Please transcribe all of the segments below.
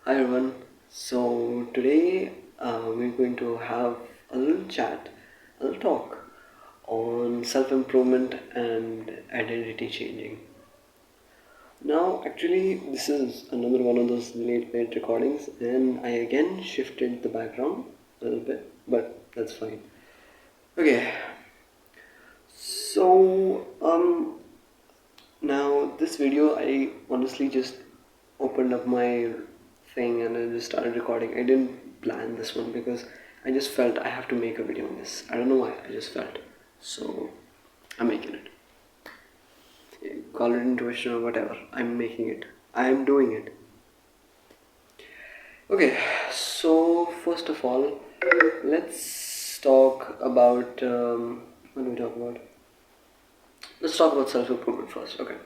Hi everyone. So today we're going to have a little chat, a little talk on self-improvement and identity changing. Now, actually, this is another one of those late night recordings, and I again shifted the background a little bit, but that's fine. Okay, so now this video I honestly just opened up my thing and I just started recording. I didn't plan this one because I just felt I have to make a video on this. I don't know why, I just felt. So I'm making it. Call it intuition or whatever. I'm making it. I am doing it. Okay, so first of all, let's talk about what do we talk about? Let's talk about self improvement first. Okay.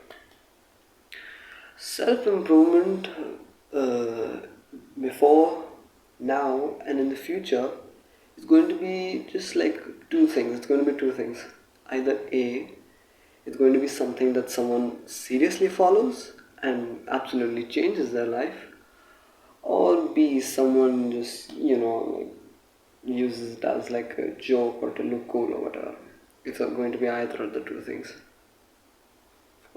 Self improvement uh, before, now, and in the future is going to be just like two things. It's going to be two things. Either A, it's going to be something that someone seriously follows and absolutely changes their life, or B, someone just, like, uses it as like a joke or to look cool or whatever. It's going to be either of the two things.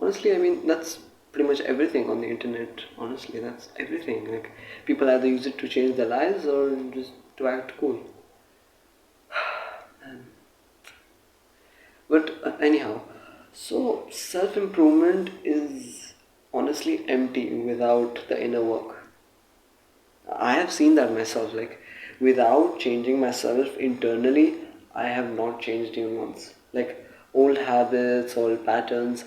Honestly, I mean, that's pretty much everything on the internet. Honestly, that's everything. Like, people either use it to change their lives or just to act cool. But anyhow, so self improvement is honestly empty without the inner work. I have seen that myself. Like, without changing myself internally, I have not changed even once. Like, old habits, old patterns,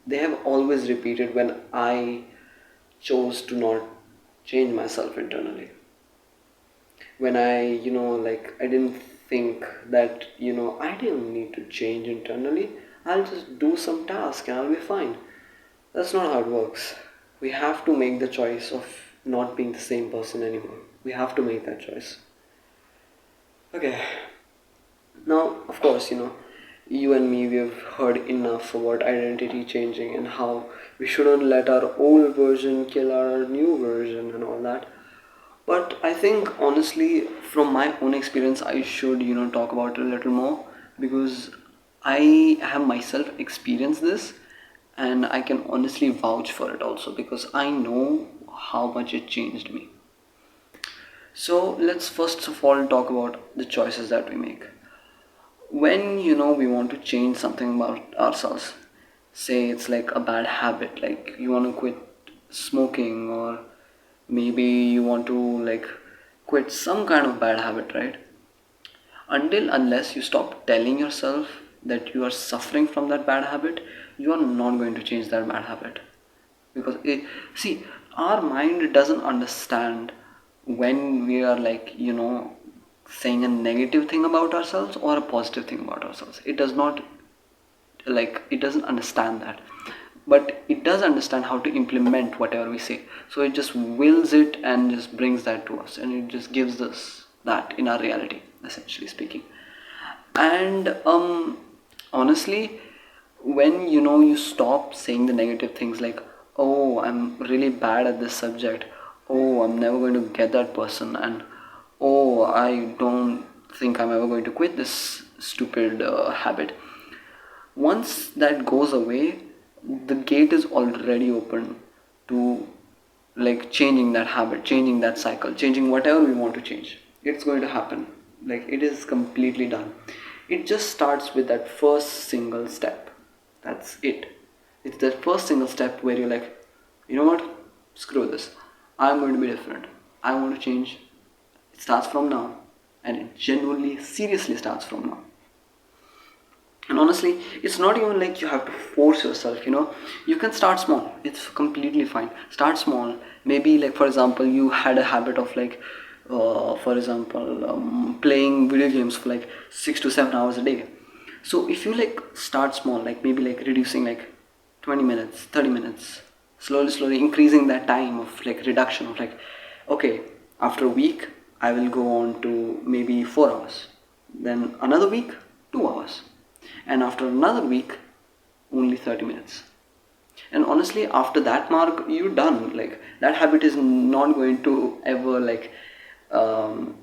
they have always repeated when I chose to not change myself internally. When like, I didn't think that, I didn't need to change internally. I'll just do some task and I'll be fine. That's not how it works. We have to make the choice of not being the same person anymore. We have to make that choice. Okay. Now, of course, you and me, we have heard enough about identity changing and how we shouldn't let our old version kill our new version and all that. But I think honestly, from my own experience, I should, talk about it a little more because I have myself experienced this and I can honestly vouch for it also because I know how much it changed me. So let's first of all talk about the choices that we make. When we want to change something about ourselves, say it's like a bad habit, like you want to quit smoking, or maybe you want to like quit some kind of bad habit, right? Until unless you stop telling yourself that you are suffering from that bad habit, you are not going to change that bad habit. Because see, our mind doesn't understand when we are like, saying a negative thing about ourselves or a positive thing about ourselves. It does not, like, it doesn't understand that, but it does understand how to implement whatever we say. So it just wills it and just brings that to us, and it just gives us that in our reality, essentially speaking. And honestly, when you stop saying the negative things like, oh, I'm really bad at this subject, oh, I'm never going to get that person, and oh, I don't think I'm ever going to quit this stupid habit. Once that goes away, the gate is already open to like changing that habit, changing that cycle, changing whatever we want to change. It's going to happen. Like, it is completely done. It just starts with that first single step. That's it. It's that first single step where you're like, you know what? Screw this. I'm going to be different. I want to change. It starts from now. And it genuinely, seriously starts from now. And honestly, it's not even like you have to force yourself. You can start small. It's completely fine. Start small. Maybe, like, for example, you had a habit of like, for example, playing video games for like 6 to 7 hours a day. So if you like start small, like maybe like reducing like 20 minutes, 30 minutes, slowly increasing that time of like reduction of like, okay, after a week I will go on to maybe 4 hours, then another week 2 hours, and after another week only 30 minutes. And honestly, after that mark, you're done. Like that habit is not going to ever like um,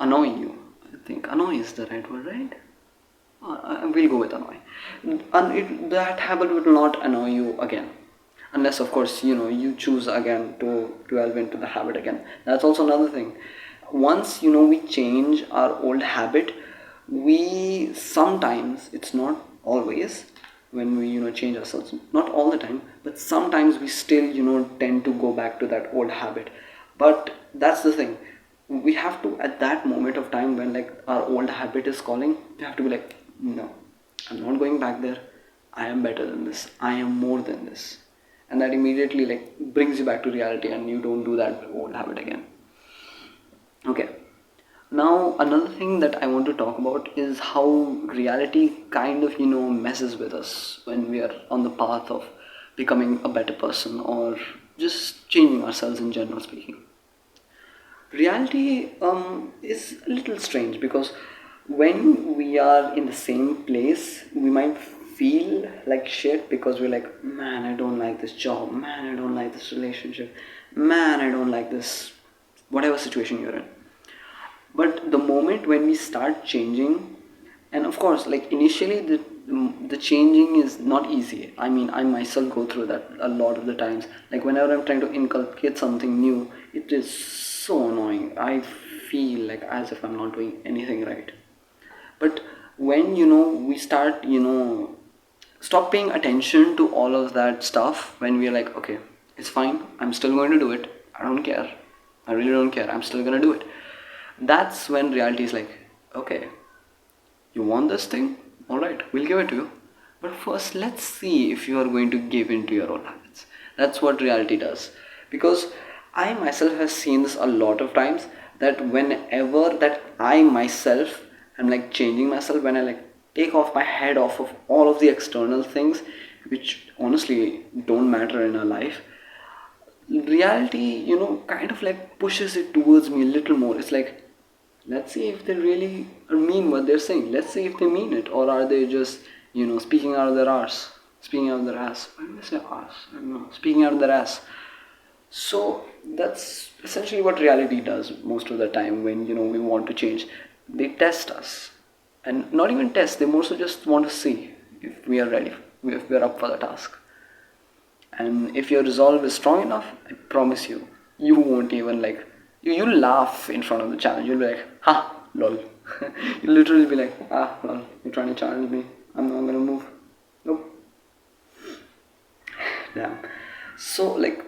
annoy you. I think annoy is the right word, right? I will go with annoy. And that habit will not annoy you again, unless of course you choose again to delve into the habit again. That's also another thing. Once we change our old habit, we sometimes, it's not always, when we change ourselves, not all the time, but sometimes we still tend to go back to that old habit. But that's the thing, we have to, at that moment of time when like our old habit is calling, we have to be like, no, I'm not going back there. I am better than this, I am more than this. And that immediately like brings you back to reality, and you don't do that old habit again. Okay. Now, another thing that I want to talk about is how reality kind of, messes with us when we are on the path of becoming a better person, or just changing ourselves in general speaking. Reality is a little strange, because when we are in the same place, we might feel like shit, because we're like, man, I don't like this job, man, I don't like this relationship, man, I don't like this, whatever situation you're in. But the moment when we start changing, and of course like initially the changing is not easy. I mean, I myself go through that a lot of the times. Like whenever I'm trying to inculcate something new, it is so annoying. I feel like as if I'm not doing anything right. But when we start stop paying attention to all of that stuff, when we're like, okay, it's fine, I'm still going to do it, I don't care, I really don't care, I'm still going to do it. That's when reality is like, okay, you want this thing, all right, we'll give it to you, but first let's see if you are going to give in to your own habits. That's what reality does. Because I myself have seen this a lot of times, that whenever that I myself am like changing myself, when I like take off my head off of all of the external things which honestly don't matter in our life, reality kind of like pushes it towards me a little more. It's like, let's see if they really mean what they're saying, let's see if they mean it, or are they just speaking out of their arse, speaking out of their ass. Why did I say arse? I don't know, speaking out of their ass. So that's essentially what reality does most of the time when we want to change. They test us, and not even test, they more so just want to see if we are ready, if we are up for the task. And if your resolve is strong enough, I promise you, you won't even like, you'll laugh in front of the challenge. You'll be like, ha, lol. You'll literally be like, ah, lol, you're trying to challenge me, I'm not gonna move. Nope. Damn. So like,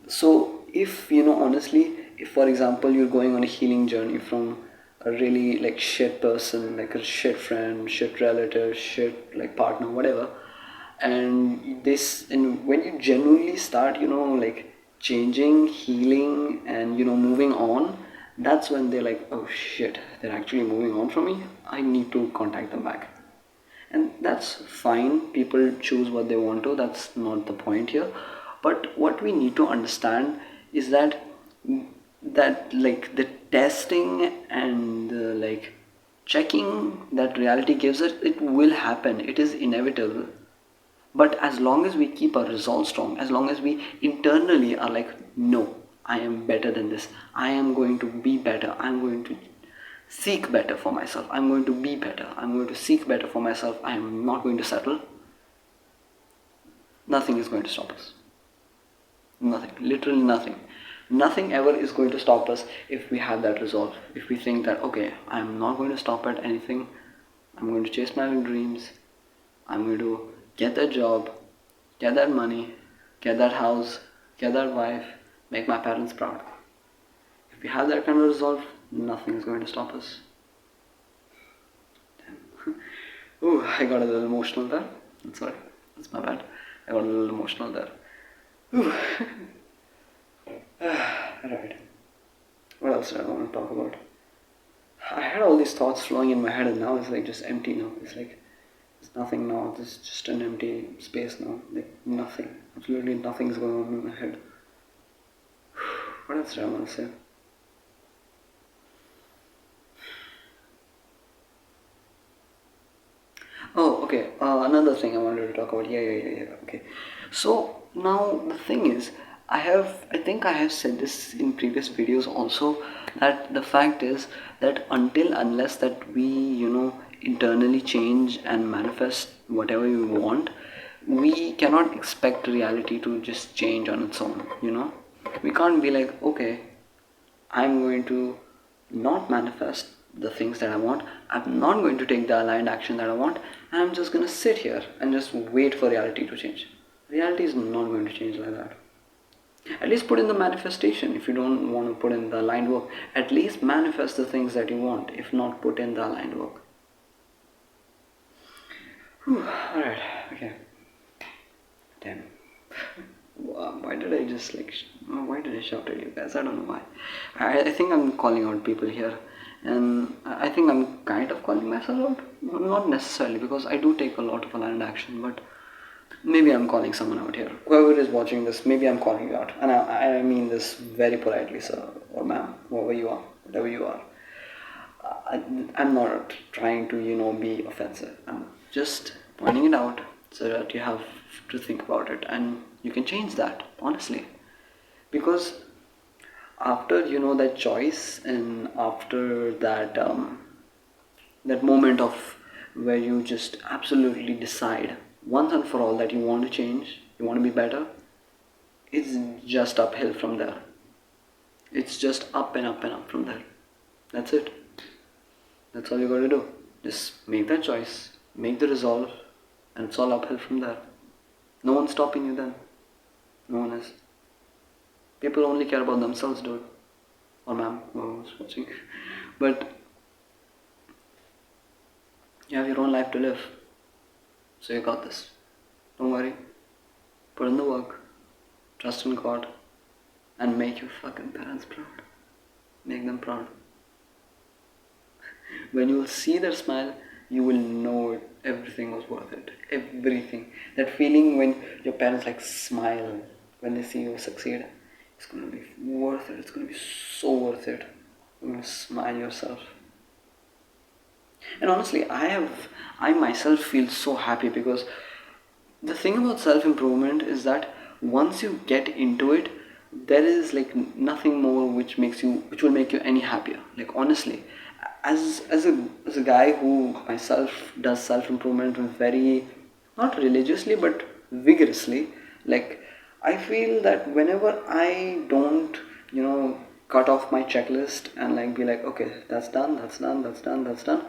so if honestly, if for example you're going on a healing journey from a really like shit person, like a shit friend, shit relative, shit like partner, whatever, and when you genuinely start like changing, healing, and moving on, that's when they're like, oh shit, they're actually moving on from me, I need to contact them back. And that's fine, people choose what they want to, that's not the point here. But what we need to understand is that like the testing and like checking that reality gives it, it will happen, it is inevitable. But as long as we keep our resolve strong, as long as we internally are like, no, I am better than this, I am going to be better, I'm going to seek better for myself, I'm going to be better, I'm going to seek better for myself, I am not going to settle, nothing is going to stop us. Nothing, literally nothing. Nothing ever is going to stop us if we have that resolve. If we think that, okay, I'm not going to stop at anything, I'm going to chase my dreams, I'm going to get that job, get that money, get that house, get that wife, make my parents proud. If we have that kind of resolve, nothing is going to stop us. Ooh, I got a little emotional there. Sorry, that's my bad. I got a little emotional there. Ooh. Right. What else did I want to talk about? I had all these thoughts flowing in my head, and now it's like just empty now. It's like there's nothing now. There's just an empty space now. Like nothing. Absolutely nothing's going on in my head. What else did I want to say? Oh, okay. Another thing I wanted to talk about. Yeah. Okay. So now the thing is, I think I have said this in previous videos also, that the fact is that until unless that we, internally change and manifest whatever we want, we cannot expect reality to just change on its own. We can't be like, okay, I'm going to not manifest the things that I want. I'm not going to take the aligned action that I want, and I'm just going to sit here and just wait for reality to change. Reality is not going to change like that. At least put in the manifestation. If you don't want to put in the aligned work, at least manifest the things that you want. If not, put in the aligned work. Alright, okay. Damn. Why did I just why did I shout at you guys? I don't know why. I think I'm calling out people here, and I think I'm kind of calling myself out. Not necessarily, because I do take a lot of aligned action, but maybe I'm calling someone out here. Whoever is watching this, maybe I'm calling you out, and I mean this very politely, sir or ma'am, whoever you are, whatever you are. I'm not trying to, be offensive. I'm just pointing it out so that you have to think about it and you can change that, honestly. Because after, that choice, and after that moment of where you just absolutely decide once and for all that you want to change, you want to be better, it's just uphill from there. It's just up and up and up from there. That's it. That's all you gotta do. Just make that choice, make the resolve, and it's all uphill from there. No one's stopping you then. No one is. People only care about themselves, dude. Or ma'am, whoever's watching. But you have your own life to live. So you got this. Don't worry. Put in the work. Trust in God. And make your fucking parents proud. Make them proud. When you will see their smile, you will know everything was worth it. Everything. That feeling when your parents smile when they see you succeed, it's gonna be worth it. It's gonna be so worth it. You're gonna smile yourself. And honestly, I myself feel so happy, because the thing about self-improvement is that once you get into it, there is nothing more which will make you any happier. Honestly, as a guy who myself does self-improvement very, not religiously but vigorously, I feel that whenever I don't, cut off my checklist and be like, okay, that's done, that's done, that's done, that's done,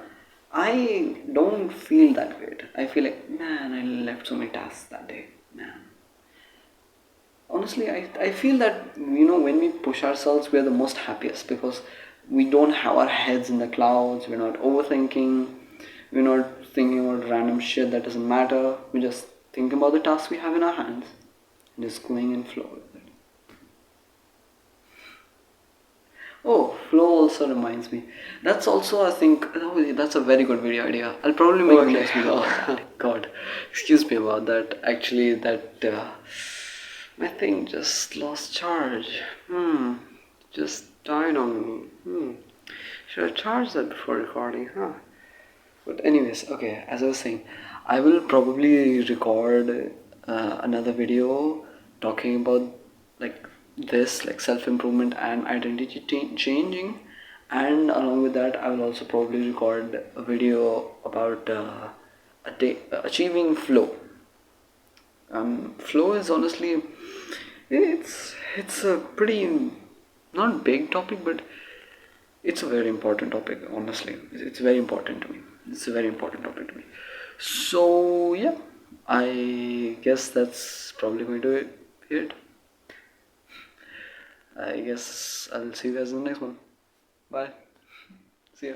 I don't feel that great. I feel like, man, I left so many tasks that day, man. Honestly, I feel that, when we push ourselves, we are the most happiest, because we don't have our heads in the clouds, we're not overthinking, we're not thinking about random shit that doesn't matter. We're just thinking about the tasks we have in our hands and just going in flow with it. Oh, flow also reminds me. That's also, I think, that's a very good video idea. I'll probably make a next video about that. God, excuse me about that. Actually, my thing just lost charge. Just died on me. Should I charge that before recording, huh? But anyways, okay, as I was saying, I will probably record another video talking about this, self-improvement and identity changing, and along with that I will also probably record a video about achieving flow. Flow is honestly, it's a pretty, not big topic, but it's a very important topic. Honestly, it's very important to me. It's a very important topic to me. So yeah, I guess that's probably going to be it. I guess I'll see you guys in the next one. Bye. See ya.